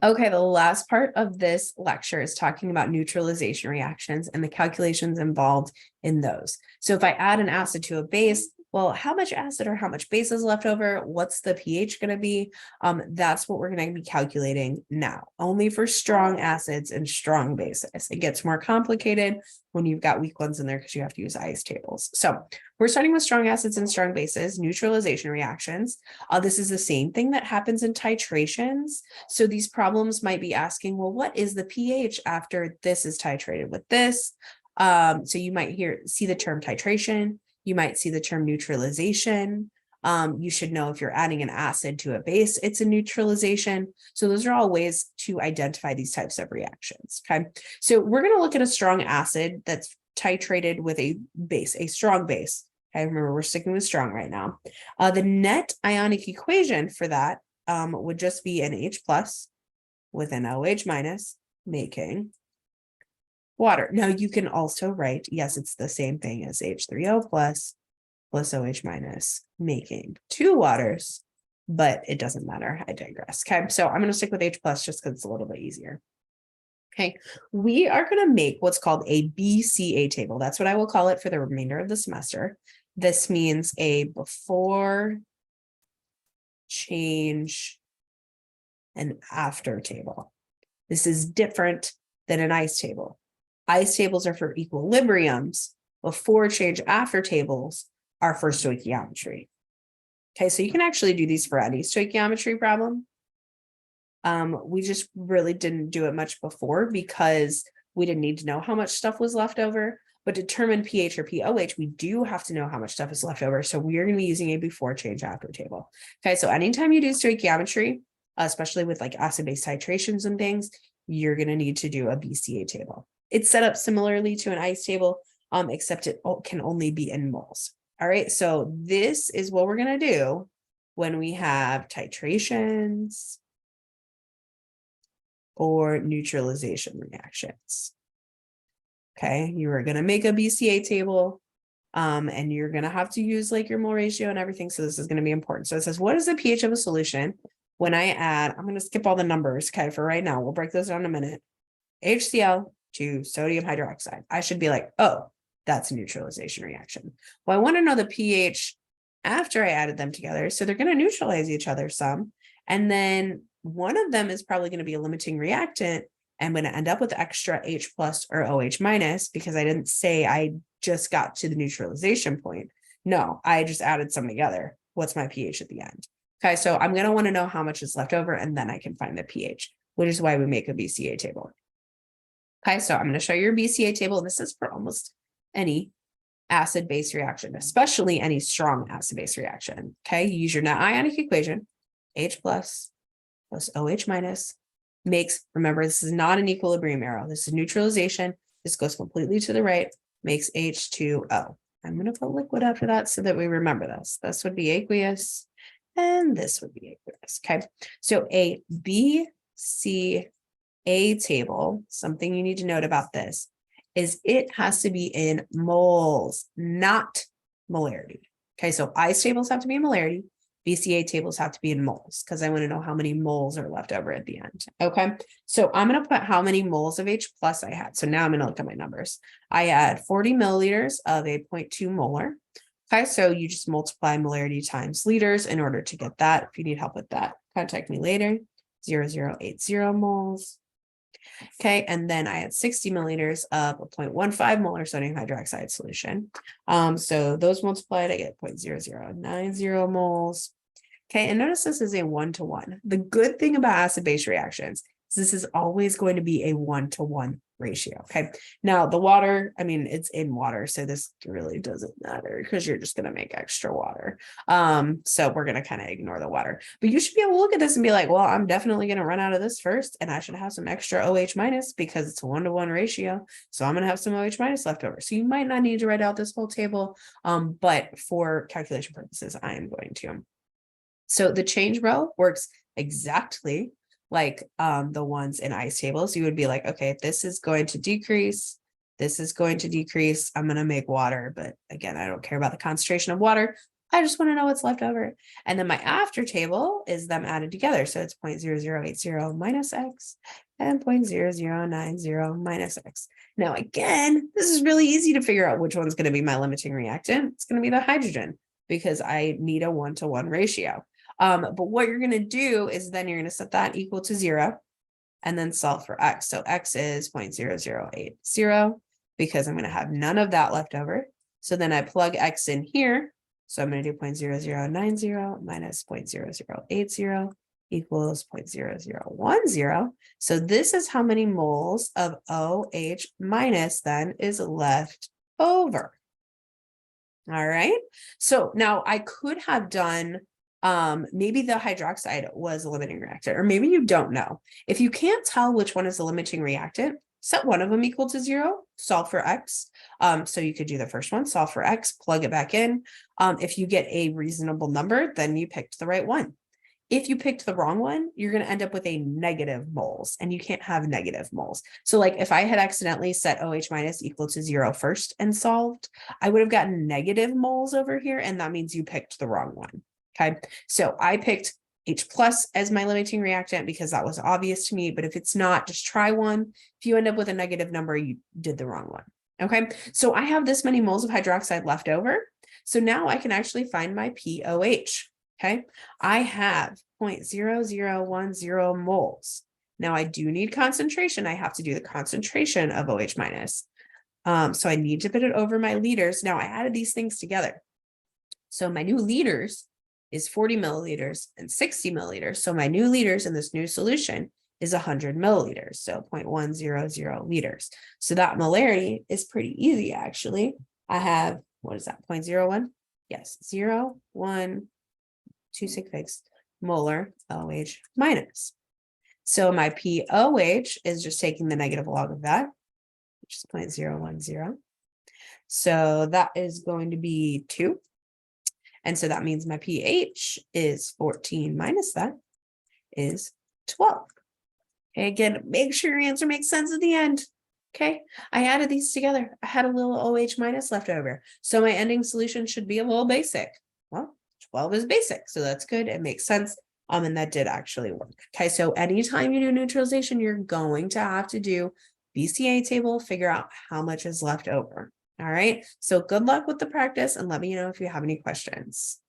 Okay, the last part of this lecture is talking about neutralization reactions and the calculations involved in those. So if I add an acid to a base, well, how much acid or how much base is left over? What's the pH going to be? That's what we're going to be calculating now, only for strong acids and strong bases. It gets more complicated when you've got weak ones in there because you have to use ice tables. So we're starting with strong acids and strong bases, neutralization reactions. This is the same thing that happens in titrations. So these problems might be asking, well, what is the pH after this is titrated with this? So you might see the term titration. You might see the term neutralization. You should know if you're adding an acid to a base, it's a neutralization. So those are all ways to identify these types of reactions. Okay, so we're going to look at a strong acid that's titrated with a base, a strong base. Okay, remember we're sticking with strong right now. The net ionic equation for that would just be an H plus with an OH minus making water. Now you can also write, yes, it's the same thing as H3O plus OH minus making two waters, but it doesn't matter. I digress. Okay, so I'm going to stick with H plus just because it's a little bit easier. Okay, we are going to make what's called a BCA table. That's what I will call it for the remainder of the semester. This means a before, change, and after table. This is different than an ice table. Ice tables are for equilibriums. Before, change, after tables are for stoichiometry. Okay, so you can actually do these for any stoichiometry problem. We just really didn't do it much before because we didn't need to know how much stuff was left over. But to determine pH or pOH, we do have to know how much stuff is left over. So we are going to be using a before, change, after table. Okay, so anytime you do stoichiometry, especially with like acid-base titrations and things, you're going to need to do a BCA table. It's set up similarly to an ice table, except it can only be in moles. All right, so this is what we're going to do when we have titrations or neutralization reactions. Okay, you are going to make a BCA table, and you're going to have to use like your mole ratio and everything. So this is going to be important. So it says, what is the pH of a solution when I add, I'm going to skip all the numbers. Okay, for right now, we'll break those down in a minute. HCl to sodium hydroxide. I should be like, oh, that's a neutralization reaction. Well, I want to know the pH after I added them together. So they're going to neutralize each other some. And then one of them is probably going to be a limiting reactant. I'm going to end up with extra H plus or OH minus because I didn't say I just got to the neutralization point. No, I just added some together. What's my pH at the end? Okay, so I'm going to want to know how much is left over, and then I can find the pH, which is why we make a BCA table. Okay, so I'm going to show you your BCA table. This is for almost any acid-base reaction, especially any strong acid-base reaction. Okay, you use your net ionic equation, H plus OH minus makes, remember, this is not an equilibrium arrow. This is neutralization. This goes completely to the right, makes H2O. I'm going to put liquid after that so that we remember this. This would be aqueous, and this would be aqueous. Okay, so a BCA table, something you need to note about this is it has to be in moles, not molarity. Okay, so ice tables have to be in molarity. BCA tables have to be in moles because I want to know how many moles are left over at the end. Okay, so I'm going to put how many moles of H plus I had. So now I'm going to look at my numbers. I had 40 milliliters of a 0.2 molar. Okay, so you just multiply molarity times liters in order to get that. If you need help with that, contact me later. 0080 moles. Okay, and then I had 60 milliliters of a 0.15 molar sodium hydroxide solution. So those multiplied, I get 0.0090 moles. Okay, and notice this is a 1-to-1. The good thing about acid-base reactions is this is always going to be a 1-to-1 ratio. Okay, now the water, I mean, it's in water, so this really doesn't matter because you're just going to make extra water. So we're going to kind of ignore the water, but you should be able to look at this and be like, well, I'm definitely going to run out of this first, and I should have some extra OH minus because it's a 1-to-1 ratio. So I'm going to have some OH minus left over. So you might not need to write out this whole table, but for calculation purposes, I am going to. So the change row works exactly like the ones in ice tables. You would be like, okay, this is going to decrease, this is going to decrease, I'm going to make water, but again, I don't care about the concentration of water. I just want to know what's left over. And then my after table is them added together. So it's 0.0080 minus X and 0.0090 minus X. Now, again, this is really easy to figure out which one's going to be my limiting reactant. It's going to be the hydrogen because I need a 1-to-1 ratio. But what you're going to do is then you're going to set that equal to 0 and then solve for X. So X is 0.0080 because I'm going to have none of that left over. So then I plug X in here. So I'm going to do 0.0090 minus 0.0080 equals 0.0010. So this is how many moles of OH minus then is left over. All right. So now I could have done, maybe the hydroxide was a limiting reactant, or maybe you don't know. If you can't tell which one is the limiting reactant, set one of them equal to 0, solve for X. So you could do the first one, solve for X, plug it back in. If you get a reasonable number, then you picked the right one. If you picked the wrong one, you're going to end up with a negative moles, and you can't have negative moles. So like if I had accidentally set OH minus equal to 0 first and solved, I would have gotten negative moles over here, and that means you picked the wrong one. Okay, so I picked H plus as my limiting reactant because that was obvious to me, but if it's not, just try one. If you end up with a negative number, you did the wrong one. Okay, so I have this many moles of hydroxide left over. So now I can actually find my POH. Okay, I have 0.0010 moles. Now I do need concentration. I have to do the concentration of OH minus. So I need to put it over my liters. Now I added these things together. So my new liters is 40 milliliters and 60 milliliters. So my new liters in this new solution is 100 milliliters, so 0.100 liters. So that molarity is pretty easy, actually. I have, what is that, 0.01? Yes, 0.126 molar OH minus. So my POH is just taking the negative log of that, which is 0.010. So that is going to be 2. And so that means my pH is 14 minus that is 12. Okay, again, make sure your answer makes sense at the end. Okay, I added these together. I had a little OH minus left over. So my ending solution should be a little basic. Well, 12 is basic, so that's good. It makes sense. And that did actually work. Okay, so anytime you do neutralization, you're going to have to do BCA table, figure out how much is left over. All right, so good luck with the practice and let me know if you have any questions.